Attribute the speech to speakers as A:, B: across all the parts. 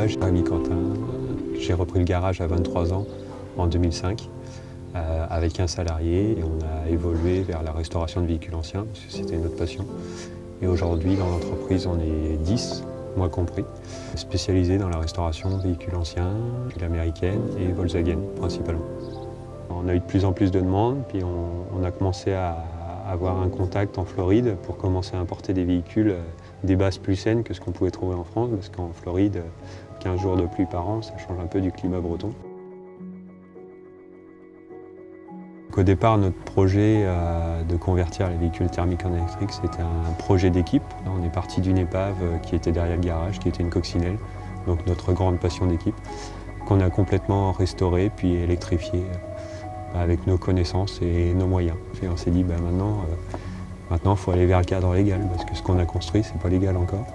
A: garage Rémi Quentin. J'ai repris le garage à 23 ans en 2005 avec un salarié et on a évolué vers la restauration de véhicules anciens parce que c'était notre passion. Et aujourd'hui dans l'entreprise on est 10, moi compris, spécialisés dans la restauration de véhicules anciens, américaine et Volkswagen principalement. On a eu de plus en plus de demandes puis on a commencé à avoir un contact en Floride pour commencer à importer des véhicules des bases plus saines que ce qu'on pouvait trouver en France, parce qu'en Floride, 15 jours de pluie par an, ça change un peu du climat breton. Au départ, notre projet de convertir les véhicules thermiques en électrique, c'était un projet d'équipe. On est parti d'une épave qui était derrière le garage, qui était une coccinelle, donc notre grande passion d'équipe, qu'on a complètement restaurée puis électrifiée avec nos connaissances et nos moyens. Et on s'est dit, maintenant, il faut aller vers le cadre légal, parce que ce qu'on a construit, c'est pas légal encore.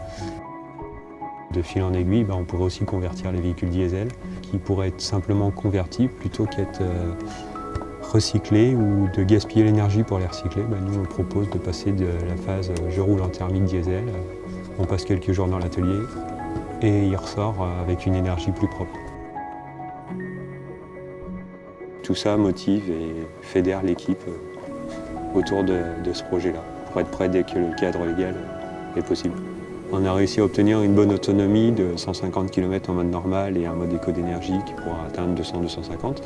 A: De fil en aiguille, on pourrait aussi convertir les véhicules diesel, qui pourraient être simplement convertis plutôt qu'être recyclés ou de gaspiller l'énergie pour les recycler. Nous, on propose de passer de la phase je roule en thermique diesel, on passe quelques jours dans l'atelier et il ressort avec une énergie plus propre. Tout ça motive et fédère l'équipe autour de ce projet-là, pour être prêt dès que le cadre légal est possible. On a réussi à obtenir une bonne autonomie de 150 km en mode normal et un mode éco d'énergie qui pourra atteindre 200-250.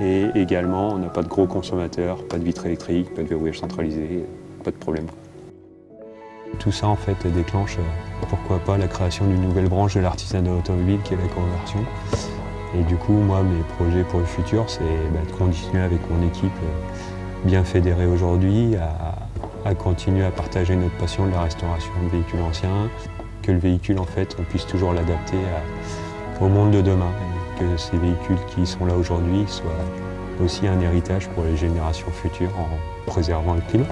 A: Et également, on n'a pas de gros consommateurs, pas de vitres électriques, pas de verrouillage centralisé, pas de problème. Tout ça en fait déclenche, pourquoi pas, la création d'une nouvelle branche de l'artisanat automobile qui est la conversion. Et du coup, moi, mes projets pour le futur, c'est de continuer avec mon équipe bien fédérée aujourd'hui, à continuer à partager notre passion de la restauration de véhicules anciens, que le véhicule, en fait, on puisse toujours l'adapter au monde de demain, et que ces véhicules qui sont là aujourd'hui soient aussi un héritage pour les générations futures en préservant le climat.